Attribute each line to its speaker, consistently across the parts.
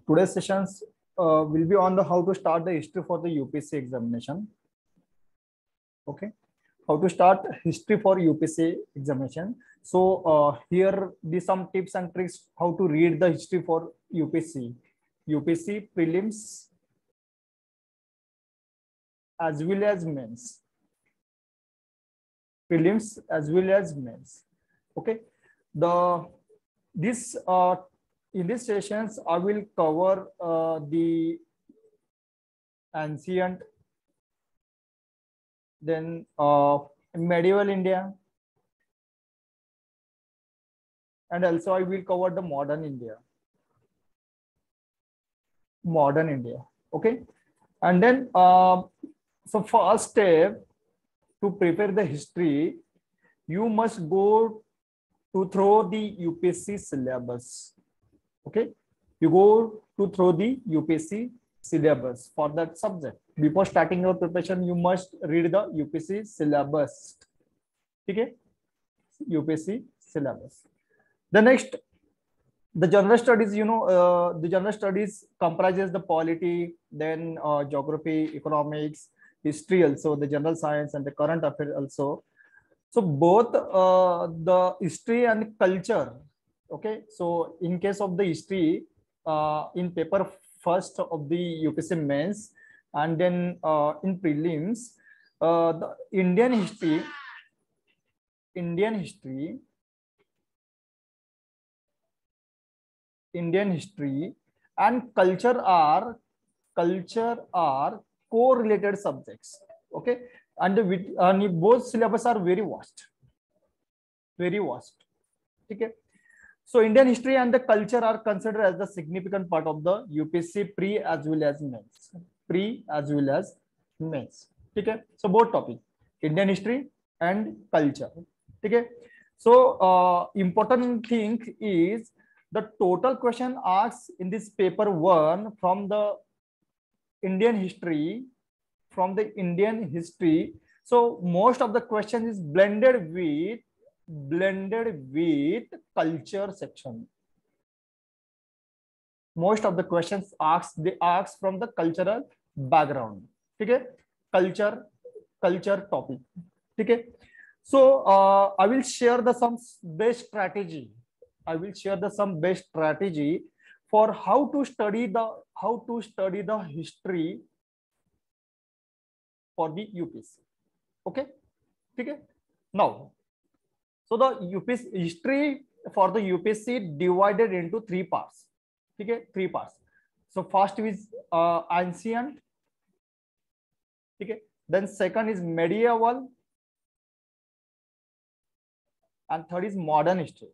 Speaker 1: Today's sessions will be on the how to start the history for the UPSC examination. Okay, how to start history for UPSC examination. So here be some tips and tricks how to read the history for UPSC prelims as well as mains. Prelims as well as mains. Okay, this in these sessions I will cover the ancient, then medieval India, and also I will cover the modern India. Okay, and then so first step to prepare the history, you must go to through the UPSC syllabus. Okay, you go to through the UPSC syllabus for that subject. Before starting your preparation, you must read the UPSC syllabus. Okay, UPSC syllabus. The next, the general studies, the general studies comprises the polity, then geography, economics, history also, the general science and the current affairs also. So both the history and culture. Okay, so in case of the history, in paper first of the UPSC mains, and then in prelims, the Indian history and culture are correlated subjects. Okay, and both syllabus are very vast. Okay, so Indian history and the culture are considered as the significant part of the UPSC pre as well as mains. Okay, so both topic, Indian history and culture. Okay, so important thing is the total question asked in this paper 1 from the Indian history. So most of the question is blended with culture section. Most of the questions asked from the cultural background. Okay, culture topic. Okay, so I will share some best strategy. For how to study the history for the UPSC. Okay. Now, so the UPSC history for the UPSC divided into 3 parts. Okay, 3 parts. So first is ancient. Okay, then second is medieval, and third is modern history.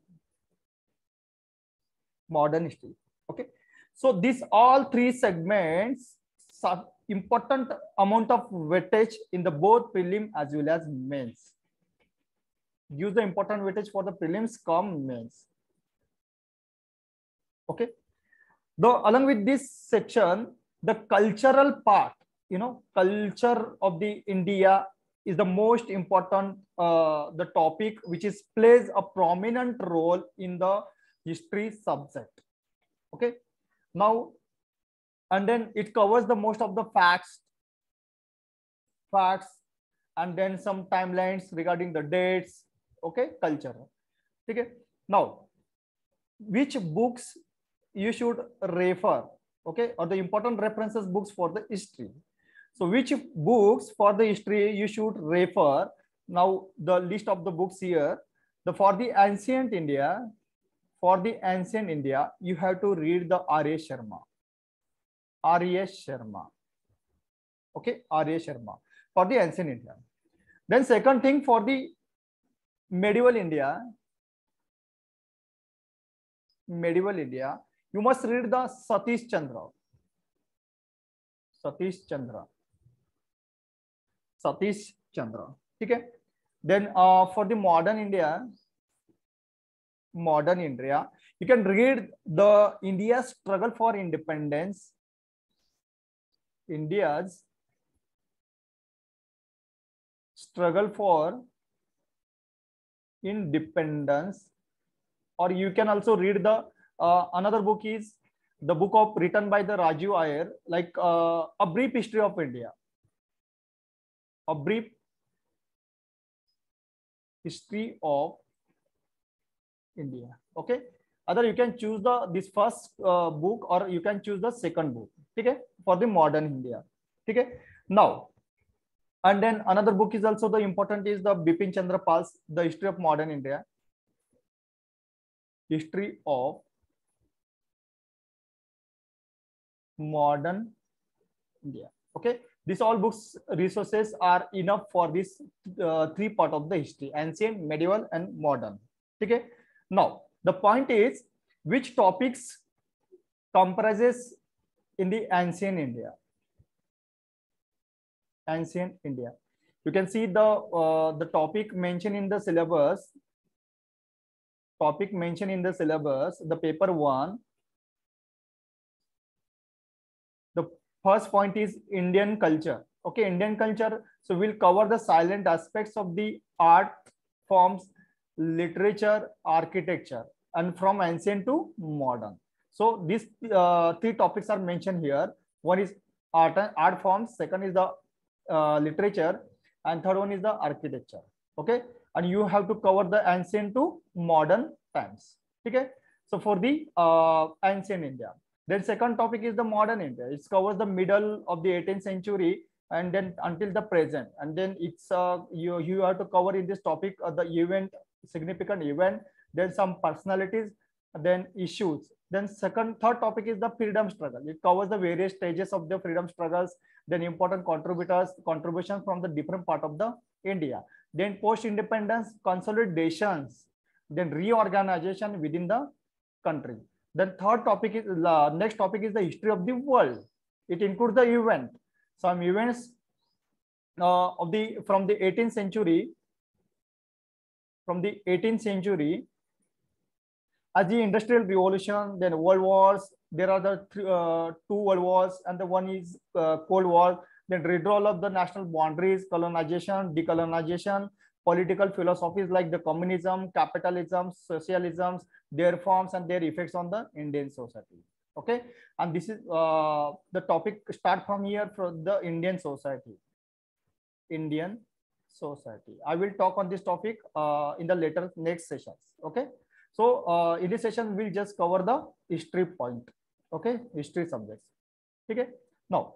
Speaker 1: Okay, so these all 3 segments have important amount of weightage in the both prelim as well as mains. Use the important weightage for the prelims come mains. Okay, though along with this section, the cultural part, culture of the India is the most important the topic which is plays a prominent role in the history subject. Okay, now, and then it covers the most of the facts, and then some timelines regarding the dates. Okay, culture. Okay, now which books you should refer? Okay, or the important references books for the history. So which books for the history you should refer? Now the list of the books here. For the ancient India, you have to read the R.A. Sharma. Okay, R.A. Sharma for the ancient India. Then second thing, for the medieval India, you must read the Satish Chandra. Okay. Then for the modern India, you can read the India's struggle for independence. India's struggle for independence, or you can also read the another book is the book of written by the Rajiv Iyer, like a brief history of India, a brief history of India. Okay. Other you can choose the this first book or you can choose the second book. Okay, for the modern India. Okay. Now, and then another book is also the important is the Bipin Chandra Pal's The History of Modern India. History of Modern India. Okay. These all books resources are enough for this three part of the history: ancient, medieval, and modern. Okay. Now, the point is which topics comprises in the ancient India. Ancient India. You can see the topic mentioned in the syllabus. Topic mentioned in the syllabus. The paper 1. The first point is Indian culture. Okay, Indian culture. So we'll cover the silent aspects of the art forms, literature, architecture, and from ancient to modern. So these three topics are mentioned here. One is art forms, second is the literature, and third one is the architecture. Okay, and you have to cover the ancient to modern times. Okay, so for the ancient India. Then second topic is the modern India. It covers the middle of the 18th century and then until the present. And then it's you have to cover in this topic the event, significant event, then some personalities, then issues. Then third topic is the freedom struggle. It covers the various stages of the freedom struggles, then important contributions from the different part of the India. Then post-independence consolidations, then reorganization within the country. Then third topic is next topic is the history of the world. It includes the event, some events from the 18th century. From the 18th century, as the Industrial Revolution, then World Wars. There are the two World Wars, and the one is Cold War. Then withdrawal of the national boundaries, colonization, decolonization, political philosophies like the communism, capitalism, socialism, their forms and their effects on the Indian society. Okay, and this is the topic start from here from the Indian society. Indian society. I will talk on this topic in the next sessions. Okay, so in this session we'll just cover the history point. Okay, history subjects. Okay, now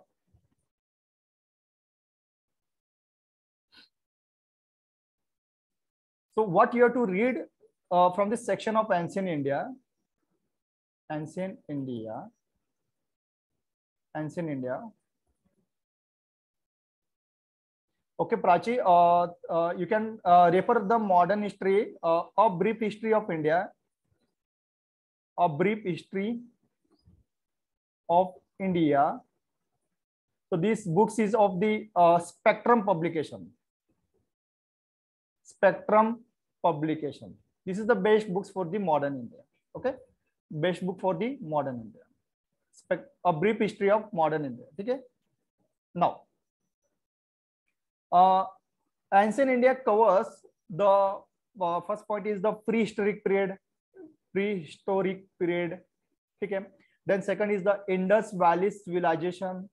Speaker 1: so what you have to read from this section of ancient India. Ancient India. Ancient India. Okay, Prachi, you can refer the modern history, a brief history of India, a brief history of India. So this books is of the Spectrum publication. Spectrum publication. This is the best books for the modern India. Okay, best book for the modern India. A brief history of modern India. Okay, now. Ancient India covers the first point is the prehistoric period. Prehistoric period. Okay. Then second is the Indus Valley civilization.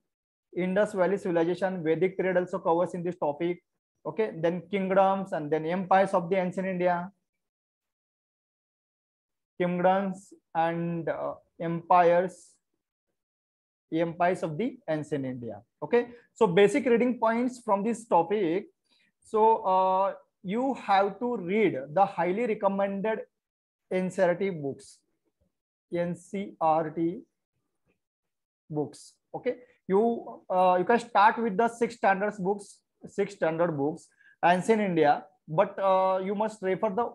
Speaker 1: Indus Valley civilization. Vedic period also covers in this topic. Okay. Then kingdoms and then empires of the ancient India. Kingdoms and empires. Empires of the ancient India. Okay, so basic reading points from this topic. So you have to read the highly recommended NCERT books. NCERT books. Okay, you can start with the 6 standard books, ancient India, but you must refer the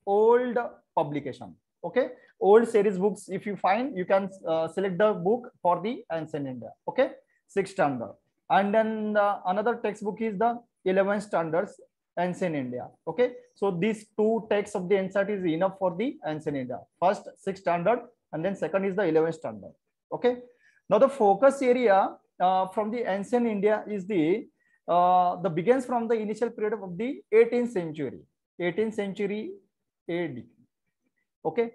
Speaker 1: old publication. Okay, old series books. If you find, you can select the book for the ancient India. Okay, 6 standard, and then another textbook is the 11 standards ancient India. Okay, so these 2 texts of the NCERT is enough for the ancient India. First 6 standard, and then second is the 11 standard. Okay, now the focus area from the ancient India is the begins from the initial period of the 18th century. 18th century AD. Okay,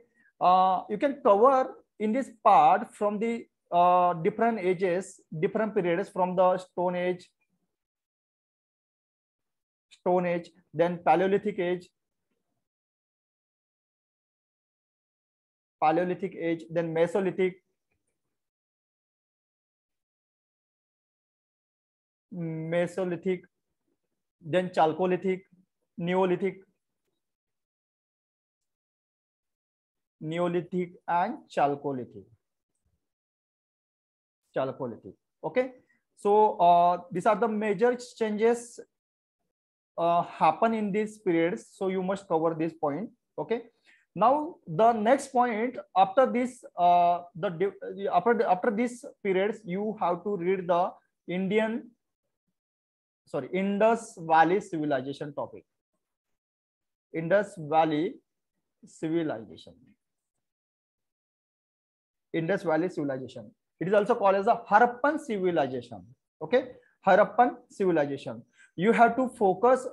Speaker 1: you can cover in this part from the different ages, different periods from the Stone Age, then Paleolithic age, then Mesolithic, then Chalcolithic, Neolithic, and Chalcolithic. Okay, so these are the major changes happen in these periods, so you must cover this point. Okay, now the next point, after this after these periods, you have to read the Indus Valley civilization topic. Indus Valley civilization. It is also called as the Harappan civilization. Okay, Harappan civilization. You have to focus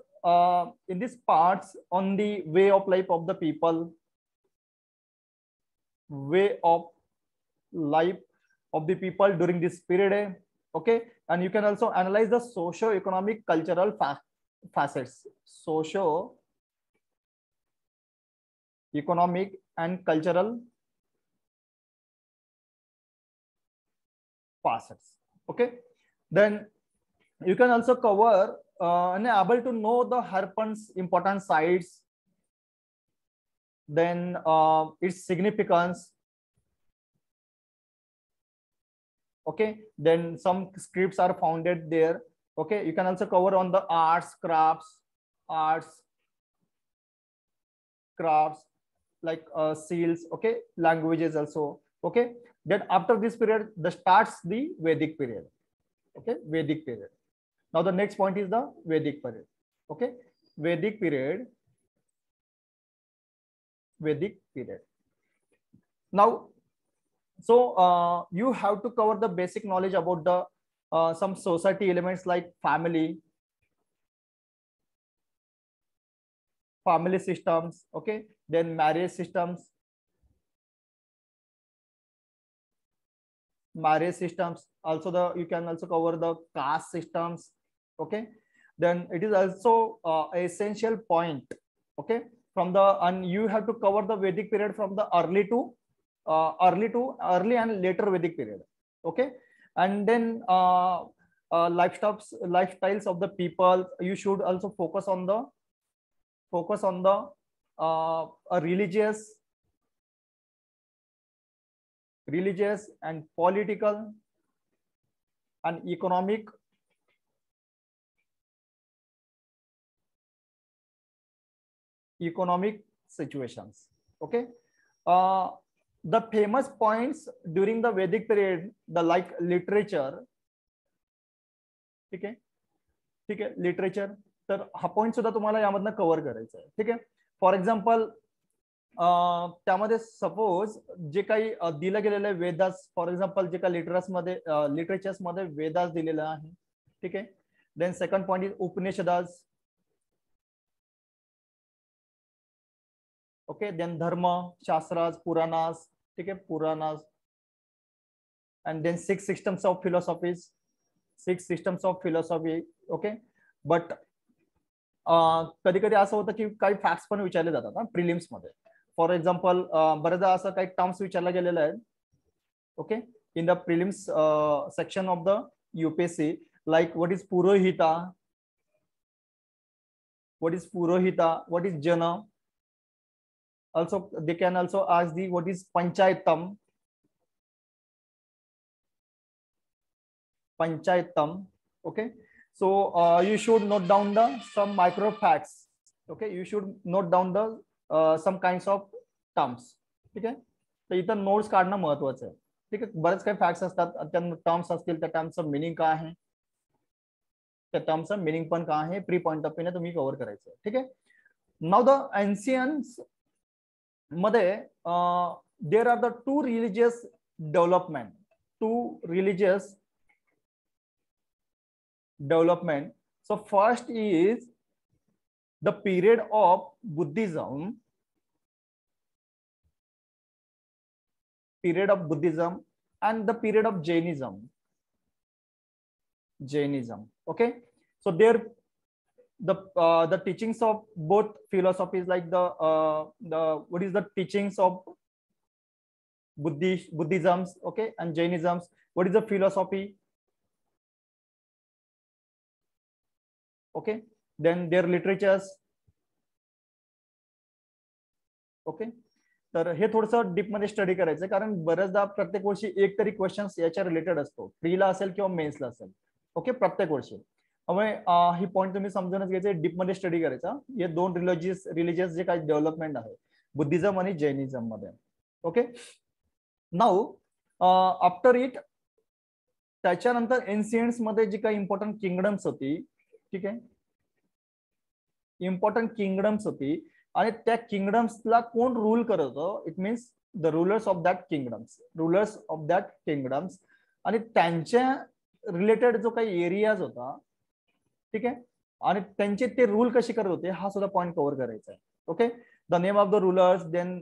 Speaker 1: in these parts on the way of life of the people, during this period. Okay, and you can also analyze the socio-economic cultural facets, socio-economic and cultural facets. Okay, then you can also cover and able to know the Harappan's important sites, then its significance. Okay, then some scripts are founded there. Okay, you can also cover on the arts, crafts like seals. Okay, languages also. Okay, then after this period, starts the Vedic period. Okay, Vedic period. Now the next point is the Vedic period. Okay, Vedic period. Now, so you have to cover the basic knowledge about the some society elements like family systems. Okay, then marriage systems. Also you can also cover the caste systems. Okay, then it is also essential point. Okay, from the, and you have to cover the Vedic period from the early and later Vedic period. Okay, and then lifestyles of the people. You should also focus on the religious and political and economic situations. Okay, the famous points during the Vedic period, the like literature. ठीक आहे literature, तर हा point सुद्धा तुम्हाला यामधनं cover करायचा आहे. ठीक आहे, फॉर एक्झाम्पल त्यामध्ये सपोज जे काही दिलं गेलेलं आहे वेदास, फॉर एक्झाम्पल जे काही लिटरेचर्स मध्ये वेदास दिलेलं आहे. ठीक आहे, देन सेकंड पॉइंट इज उपनिषदास. ओके, देन धर्म शास्त्रास, पुराणास. ठीक आहे, Puranas. and then 6 systems of philosophy. Okay, but कधी कधी असं होतं की काही फॅक्ट्स पण विचारले जातात ना प्रिलिम्स मध्ये. फॉर एक्झाम्पल बरेचदा असं काही टर्म्स विचारला गेलेला आहे. Okay, in the prelims section of the UPSC, like what is purohita, what is jana. Also they can also ask the what is panchayatam. Okay, so you should note down the some micro facts. Okay, you should note down the some kinds of terms. ठीक आहे, तर इथं notes काढणं महत्वाचं आहे. ठीक आहे, बरेच काही फॅक्ट्स असतात, त्या टर्म्स असतील, त्या टर्मचं मिनिंग काय आहे, त्या टर्मचं मिनिंग पण काय आहे, प्री पॉइंट ऑफ व्ह्यूने तुम्ही कव्हर करायचं आहे. ठीक आहे, नाउ द एन्शियन्स मध्ये there are the two religious development. So first is the period of Buddhism, period of Buddhism and the period of Jainism. Okay, so there the teachings of both philosophies, like the what is the teachings of Buddhisms, okay, and Jainisms. What is the philosophy? Okay, then their literatures. Okay, तर हे थोडंसं deep मध्ये study करायचं, कारण बरेचदा प्रत्येक वर्षी एक तरी क्वेश्चन्स याच्या रिलेटेड असतो, प्रीला असेल किंवा मेन्सला असेल. ओके, प्रत्येक वर्षी. त्यामुळे ही पॉईंट तुम्ही समजूनच घ्यायचे, डीप मध्ये स्टडी करायचा. हे दोन रिलिजियस जे काही डेव्हलपमेंट आहे बुद्धिझम आणि जैनिझम मध्ये. ओके, नाऊ आफ्टर इट, त्याच्यानंतर एन्शियंट्स मध्ये जी काही इम्पॉर्टंट किंगडम्स होती, ठीक आहे, इम्पॉर्टंट किंगडम्स होती, आणि त्या किंगडम्सला कोण रूल करत होतं? It means the rulers of that kingdoms, आणि त्यांच्या रिलेटेड जो काही एरियाज होता, ठीक आहे, आणि त्यांचे ते रूल कसे करत होते, हा सुद्धा पॉईंट कव्हर करायचा आहे. Okay, the name of the rulers, then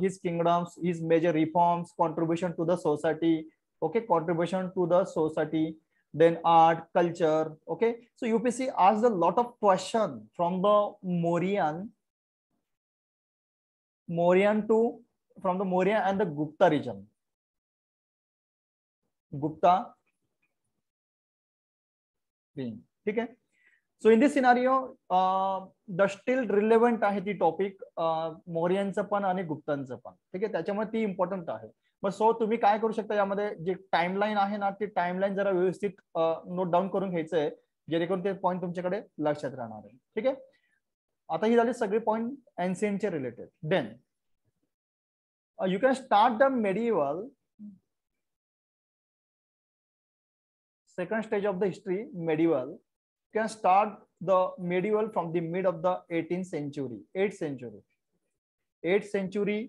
Speaker 1: his kingdoms, his major reforms, contribution to the society. Okay, contribution to the society, then art, culture. Okay, so UPSC asked a lot of question from the Mauryan and the Gupta region. ठीक आहे. So in this scenario, the still relevant आहे ती topic मौर्यांचं पण आणि गुप्तांचं पण. ठीक आहे, त्याच्यामुळे ती इम्पॉर्टंट आहे. मग सो तुम्ही काय करू शकता, यामध्ये जे टाइमलाईन आहे ना, ती टाइमलाईन जरा व्यवस्थित नोट डाऊन करून घ्यायचं आहे, जेणेकरून ते पॉईंट तुमच्याकडे लक्षात राहणार आहे. ठीक आहे, आता ही झाली सगळी पॉईंट एन्शियंटचे related. Then you can start the medieval, second stage of the history, medieval. You can start the medieval from the mid of the 18th century, 8th century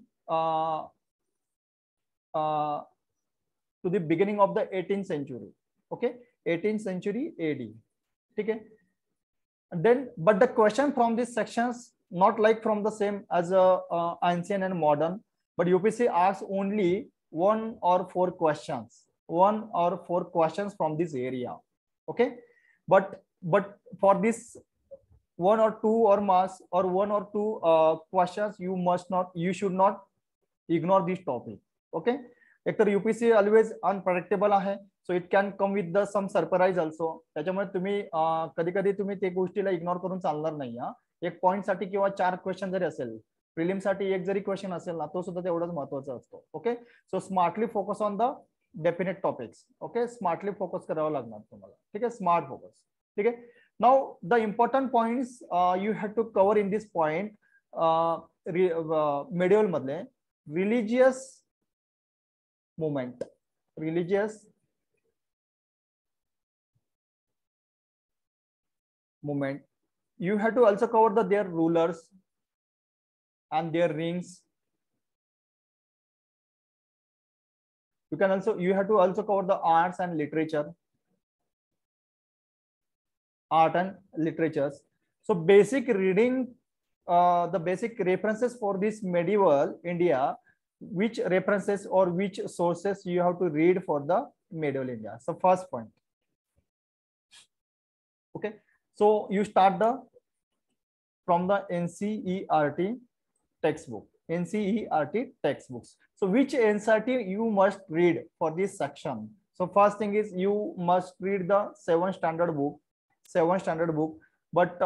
Speaker 1: to the beginning of the 18th century. Okay, 18th century AD. Okay, and then but the question from these sections not like from the same as ancient and modern, but UPSC asks only one or four questions from this area. Okay, but for this one or two questions, you should not ignore this topic. Okay, एकतर UPSC always unpredictable आहे, so it can come with the some surprise also. त्याच्यामुळे तुम्ही कधी कधी तुम्ही ते गोष्टीला ignore करून चालणार नाही. एक पॉइंट साठी किंवा 4 क्वेश्चन जरी असेल, प्रिलिम साठी एक जरी क्वेश्चन असेल ना, तो सुद्धा तेवढाच महत्त्वाचा असतो. Okay, so smartly focus on the definite topics. Okay, smartly focus करावं लागणार तुम्हाला. ठीक आहे, स्मार्ट फोकस. ठीक आहे, now the important points you have to cover in this point. Medieval मधले religious movement, you have to also cover their rulers and their rings. You have to also cover the arts and literature, art and literatures. So basic reading, the basic references for this medieval India, which references or which sources you have to read for the medieval India. So first point. Okay, so you start from the NCERT textbook. So which NCERT you must read for this section? So first thing is you must read the 7th standard book, but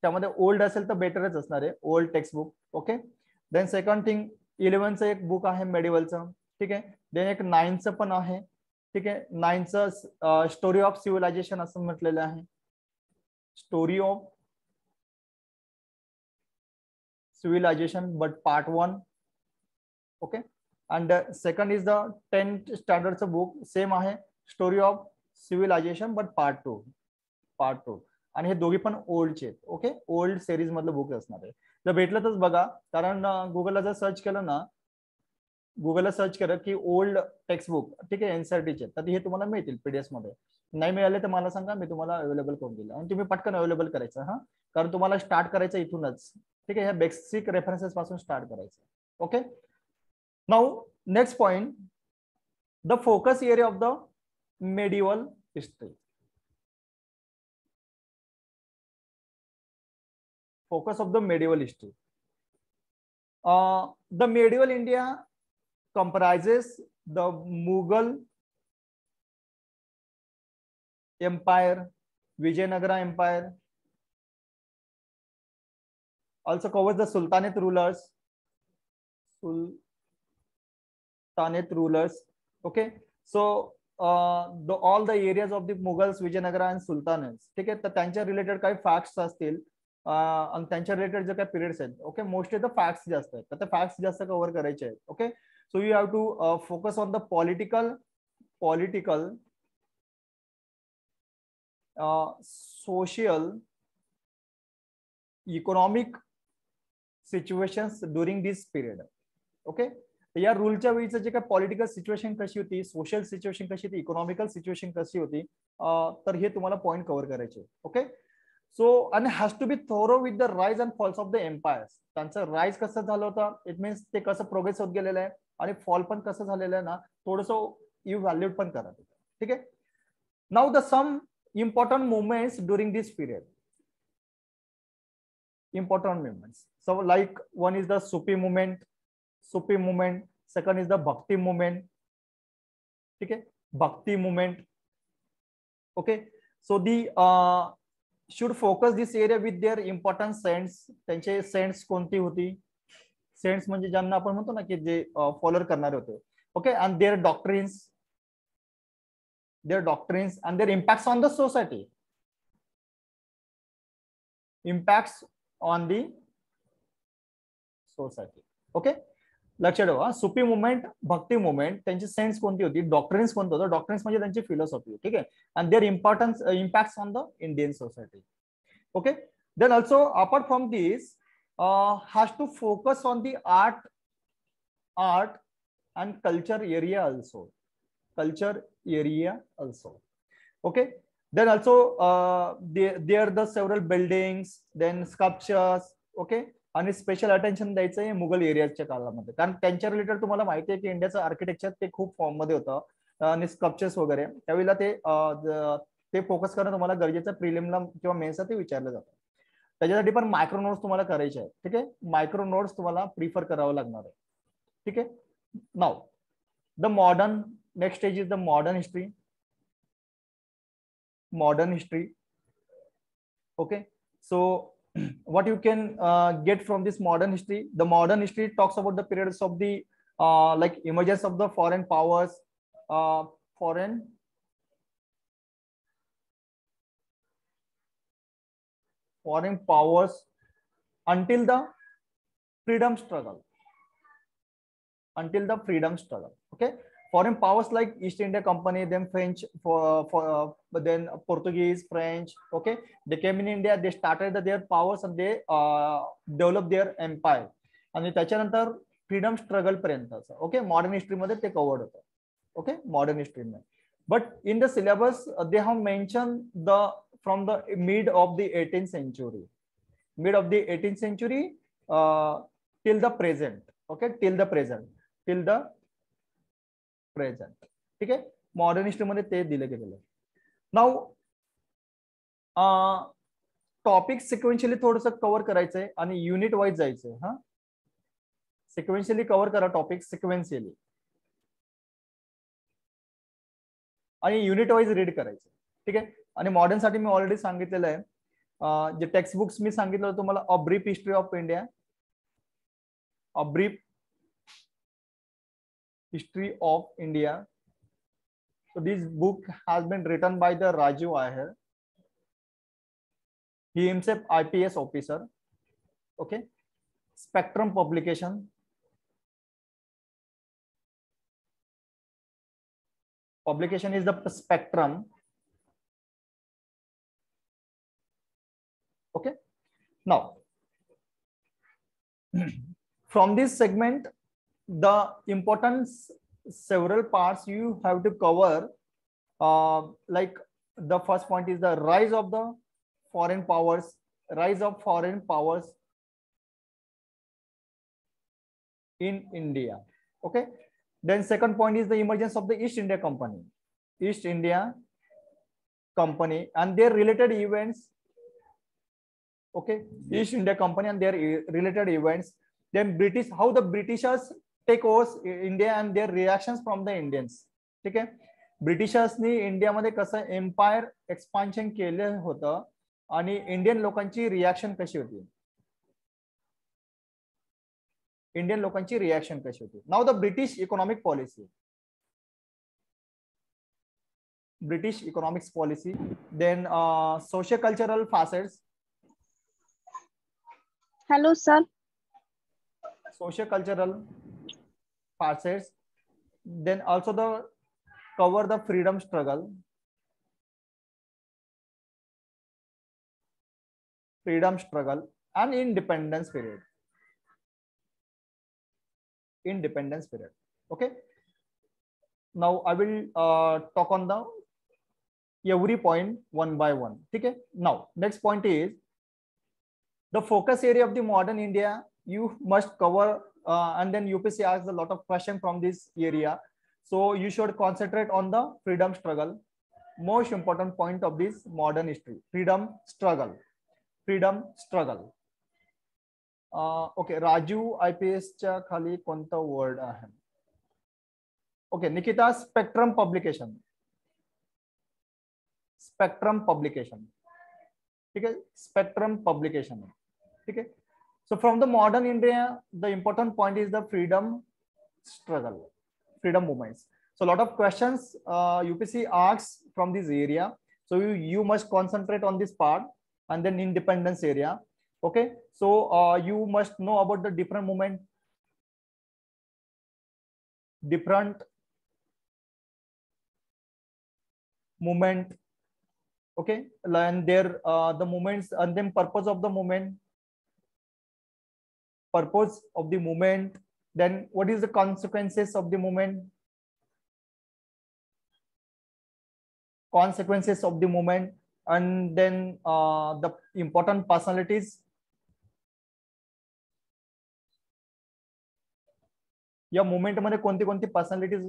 Speaker 1: त्यामध्ये old असेल तर बेटरच असणार आहे, old textbook. Okay, then second thing 11th एक book आहे मेडिवलचं. ठीक आहे, देन एक 9th पण आहे. ठीक आहे, 9th स्टोरी ऑफ सिव्हिलायझेशन असं म्हटलेलं आहे, story of civilisation but part 1. Okay, and second is the 10th स्टँडर्डचं बुक, सेम आहे, story of civilisation but part 2. आणि हे दोघी पण ओल्डचे. ओके, ओल्ड सिरीज मधलं बुक असणार आहे. जर भेटलं तरच बघा, कारण गुगलला जर सर्च केलं ना, गुगलला सर्च करा की ओल्ड टेक्स्टबुक, ठीक आहे, एनसीईआरटीचे, तर हे तुम्हाला मिळतील पीडीएफ मध्ये. नाही मिळाले तर मला सांगा, मी तुम्हाला अवेलेबल करून दिलं, आणि तुम्ही पटकन अवेलेबल करायचं. हा, कारण तुम्हाला स्टार्ट करायचं इथूनच. ठीक आहे, ह्या बेसिक रेफरन्सेस पासून स्टार्ट करायचं. Okay, Now, next point, the focus area of the medieval history. Focus of the medieval history. The medieval India comprises the Mughal Empire, Vijayanagara Empire, also covers the Sultanate rulers. Okay, so all the areas of the Mughals, Vijayanagara and Sultanates. ठीक आहे, तर त्यांच्या related काही facts असतील आणि त्यांच्या related जे काही periods आहेत. ओके, मोस्टली द फॅक्ट्स जास्त आहेत, तर ते फॅक्ट्स जास्त कव्हर करायचे आहेत. Okay, so you have to focus on the political social, economic situations during this period. ओके, या रूलच्या वेळीचं जे काय पॉलिटिकल सिच्युएशन कशी होती, सोशल सिच्युएशन कशी होती, इकॉनॉमिकल सिच्युएशन कशी होती, तर हे तुम्हाला पॉइंट कव्हर करायचे. ओके, सो आणि has to be thorough with the rise and falls of the empires. त्यांचं राईज कसं झालं होतं, इट मीन्स ते कसं प्रोग्रेस होत गेलेलं आहे, आणि फॉल पण कसं झालेलं आहे ना, थोडंसं इव्हॅल्युएट पण करा. ठीक आहे. Now the some important movements during this period. Important movements. So like one is the Sufi movement. Second is the Bhakti movement. Okay, Bhakti movement. Okay, so the should focus this area with their important saints. त्यांचे saints कोणती होती? Saints म्हणजे ज्यांना आपण म्हणतो ना की जे follow करणारे होते. Okay, and their doctrines and their impacts on the society. Okay, लक्षात ठेवा. सुफी मुवमेंट, भक्ती मुवमेंट, त्यांची सेन्स कोणती होती, डॉक्ट्रिन्स कोणतं होतं, डॉक्ट्रिन्स म्हणजे त्यांची फिलॉसॉफी. ठीक आहे, and their impacts on the Indian society. Okay, then also apart from this has to focus on the art and culture area also. Okay, then also there are the several buildings, then sculptures. Okay, आणि special attention द्यायचं आहे मुघल एरियाच्या काळामध्ये, कारण त्यांच्या related तुम्हाला माहिती आहे की इंडियाचं आर्किटेक्चर ते खूप फॉर्म मध्ये होतं आणि स्कल्पचर्स वगैरे, त्यावेळेला ते फोकस करणं तुम्हाला गरजेचं. प्रिलिमला किंवा मेन्सला ते विचारलं जातं. त्याच्यासाठी पण मायक्रो नोट्स तुम्हाला करायचे आहेत. ठीक आहे, मायक्रो नोट्स तुम्हाला प्रिफर करावं लागणार आहे. ठीक आहे. Now the modern, next stage is the modern history. Okay, so what you can get from this modern history, the modern history talks about the periods of the like emergence of the foreign powers, foreign powers until the freedom struggle. Okay, foreign powers like East India Company, then French, then Portuguese, French. Okay, they came in India, they started their powers and they developed their empire. आणि त्याच्यानंतर freedom struggle पर्यंत. Okay, modern history मध्ये ते covered होतं. Okay, modern history मध्ये. But in the syllabus they have mention the from the mid of the 18th century till the present. Okay, till the present. ठीक आहे, modern history मध्ये ते दिले गेलेलं. नाउ टॉपिक सिक्वेन्शियली थोडंसं कव्हर करायचंय आणि युनिट वाईज जायचंय. हा, सिक्वेन्शियली कव्हर करा टॉपिक, सिक्वेन्शियली, आणि युनिट वाईज रीड करायचं. ठीक आहे, आणि मॉडर्न साठी मी ऑलरेडी सांगितलेलं आहे. जे टेक्स्ट बुक्स मी सांगितलं होतं तुम्हाला, a brief history of India, a brief history of India. So this book has been written by the Rajiv Iyer. He himself IPS officer. Okay, Spectrum publication. Publication is the Spectrum. Okay, now from this segment, the important several parts you have to cover. Like the first point is the rise of foreign powers in India. Okay. Then second point is the emergence of the East India Company. East India Company and their related events. Okay. East India Company and their related events. Then British, how the Britishers take over India and their reactions from the Indians. ठीक आहे. ब्रिटिशर्सनी इंडियामध्ये कसं empire expansion केलं होतं आणि Indian लोकांची reaction कशी होती. इंडियन लोकांची रिॲक्शन कशी होती. Now the British economic policy. British economics policy, then socio-cultural facets.
Speaker 2: Hello, sir.
Speaker 1: Socio-cultural facets, then also the cover the freedom struggle, and independence period. Okay. Now I will talk on the every point one by one. Okay. Now next point is the focus area of the modern India. You must cover and then UPSC asks a lot of questions from this area. So you should concentrate on the freedom struggle. Most important point of this modern history, freedom struggle. Okay, Raju IPS च्या खाली कोणता word आहे. Okay, Nikita, Spectrum publication. Okay, Spectrum publication. Okay, so from the modern India, the important point is the freedom struggle, freedom movements. So a lot of questions UPSC asks from this area. So you must concentrate on this part and then independence area. Okay, so you must know about the different movement, okay, and there the movements and then purpose of the movement, then what is the consequences of the movement, and then the important personalities. या movement मध्ये कोणती कोणती personalities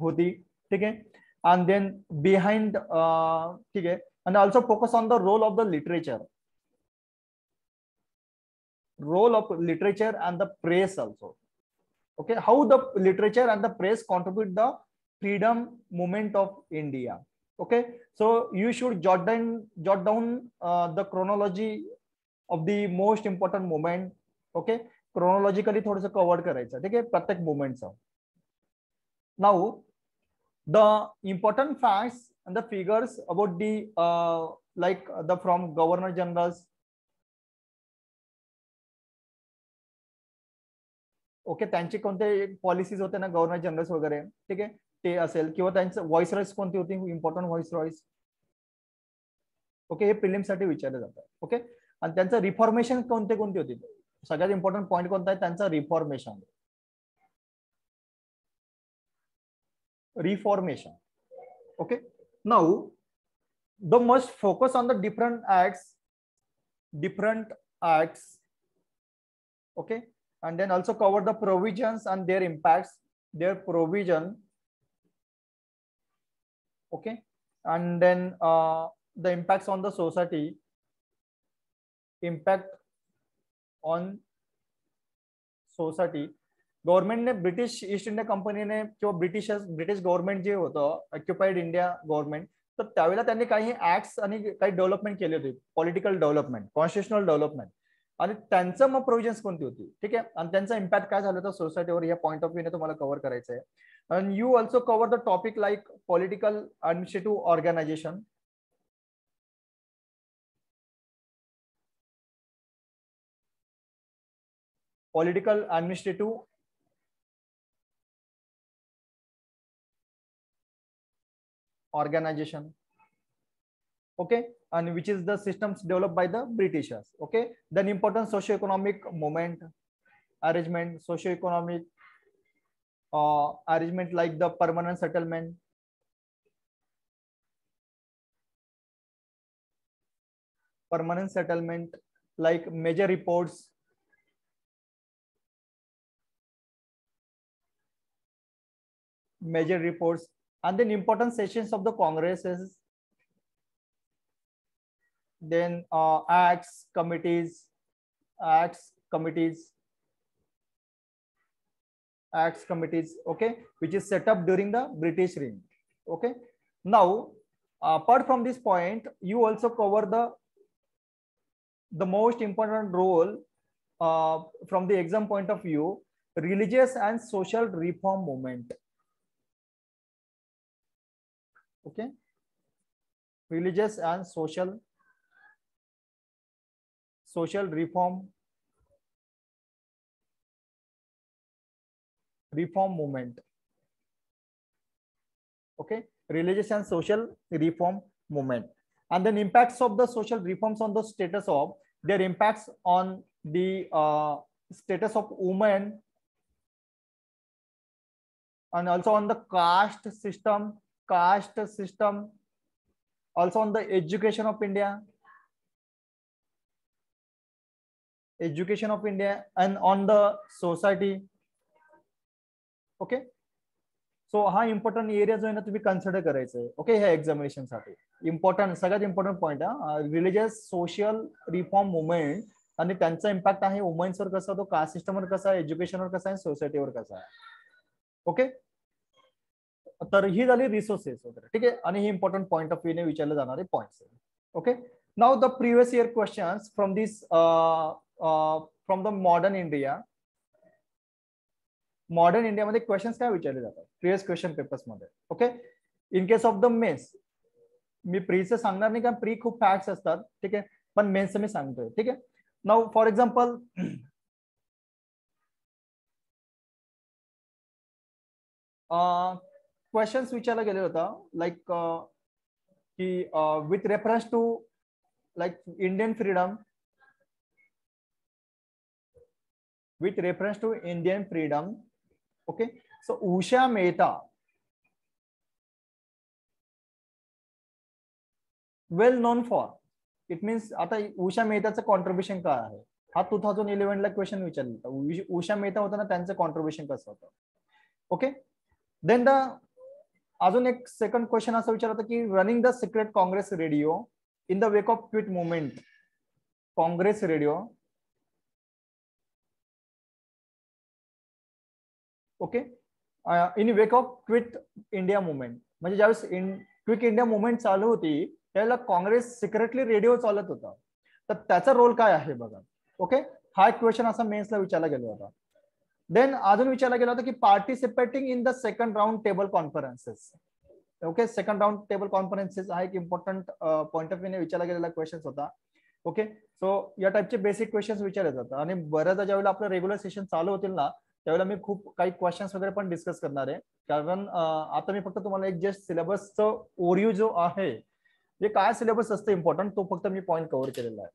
Speaker 1: होती. ठीक आहे. and then behind ठीक आहे. and also focus on the role of the literature and the press also. Okay, how the literature and the press contribute the freedom movement of India. Okay, so you should jot down the chronology of the most important moment. Okay, chronologically थोडंसं cover करायचं. ठीक आहे, प्रत्येक मुवमेंटचं. Now the important facts and the figures about the like the from governor generals. Okay, त्यांचे कोणते policies होते ना governor generals वगैरे. ठीक आहे, ते असेल किंवा त्यांचं व्हॉइस रॉयस कोणती होती, इम्पॉर्टंट व्हॉइस रॉयस. ओके, हे प्रिलिम्स साठी विचारले जातात. ओके, आणि त्यांचं रिफॉर्मेशन कोणते होती. सगळ्यात इम्पॉर्टंट पॉईंट कोणता आहे त्यांचा, reformation. Okay, now the must focus on the different acts. Okay, and then also cover the provisions and their impacts, their provision. Okay, and then the impacts on the society, government ने British east India कंपनीने किंवा British government जे होतं occupied India government, तर त्यावेळेला त्यांनी काही acts आणि काही डेव्हलपमेंट केले होते, पॉलिटिकल डेव्हलपमेंट, कॉन्स्टिट्युशनल डेव्हलपमेंट, आणि त्यांचं मग प्रोव्हिजन्स कोणती होती. ठीक आहे, आणि त्यांचा इम्पॅक्ट काय झाला होता सोसायटीवर, या पॉईंट ऑफ व्ह्यूने तुम्हाला कव्हर करायचं आहे. And you also cover the topic like political administrative organization, organization. Okay, and which is the systems developed by the Britishers. Okay, then important socio-economic moment arrangement, socio-economic arrangement like the permanent settlement, like major reports, major reports, and then important sessions of the congresses, then acts committees, okay, which is set up during the British reign. Okay, now apart from this point, you also cover the most important role from the exam point of view, religious and social reform movement. Okay, religious and social reform movement. Okay, religious and social reform movement, and then impacts of the social reforms on the status of their impacts on the status of women, and also on the caste system, also on the education of India, and on the society. Okay, सो हा important area जो आहे ना तुम्ही consider करायचं. Okay, ह्या examination साठी important, सगळ्यात important point religious social reform movement आणि त्यांचा इम्पॅक्ट आहे वुमेन्सवर कसा, तो कास्ट सिस्टमवर कसा, एज्युकेशनवर कसा आहे, सोसायटीवर कसा आहे. ओके, तर ही झाली रिसोर्सेस वगैरे. ठीक आहे, आणि ही इम्पॉर्टंट पॉईंट ऑफ व्ह्यू ने विचारले जाणारे points. Okay, now the previous year questions from this from the modern India. Modern इंडियामध्ये क्वेश्चन्स काय विचारले जातात प्रिव्हियस क्वेश्चन पेपर्स मध्ये. Okay, in case of the mains मी प्रीचं सांगणार नाही, कारण प्री खूप फॅक्ट्स असतात. ठीक आहे, पण मेन्सचं मी सांगतोय. ठीक आहे, नाउ फॉर एक्झाम्पल क्वेश्चन्स विचारला गेले होता लाईक की with reference to like Indian freedom, with reference to Indian freedom. Okay, so Usha Mehta, well known for, it means आता उषा मेहताचं कॉन्ट्रीब्युशन काय आहे हा 2011 ला क्वेश्चन विचारला होता. उषा मेहता होता ना, त्यांचं कॉन्ट्रीब्युशन कसं होतं. ओके, देन द अजून एक सेकंड क्वेश्चन असं विचारलं होतं की running the secret Congress radio in the wake of quit movement. Congress radio, okay, in wake of quit India movement, म्हणजे ज्यावेळेस क्विट इंडिया मुवमेंट चालू होती त्यावेळेला काँग्रेस सिक्रेटली रेडिओ चालत होता, तर त्याचा रोल काय आहे बघा. ओके, हा एक क्वेश्चन असा मेन्सला विचारला गेला होता. देन अजून विचारला गेला होता की participating in the second round table conferences. Okay, second round table conferences हा एक इम्पॉर्टंट पॉईंट ऑफ व्ह्यू ने विचारला गेलेला क्वेश्चन होता. ओके, सो या टाइपचे बेसिक क्वेश्चन विचारले जातात. आणि बऱ्याचदा ज्यावेळेला आपलं रेग्युलर सेशन चालू होतील ना, त्यावेळेला मी खूप काही क्वेश्चन्स वगैरे पण डिस्कस करणार आहे. कारण आता मी फक्त तुम्हाला एक जस्ट सिलेबसचं ओरिओ जो आहे, जे काय सिलेबस असतं इम्पॉर्टंट, तो फक्त मी पॉईंट कव्हर केलेला आहे.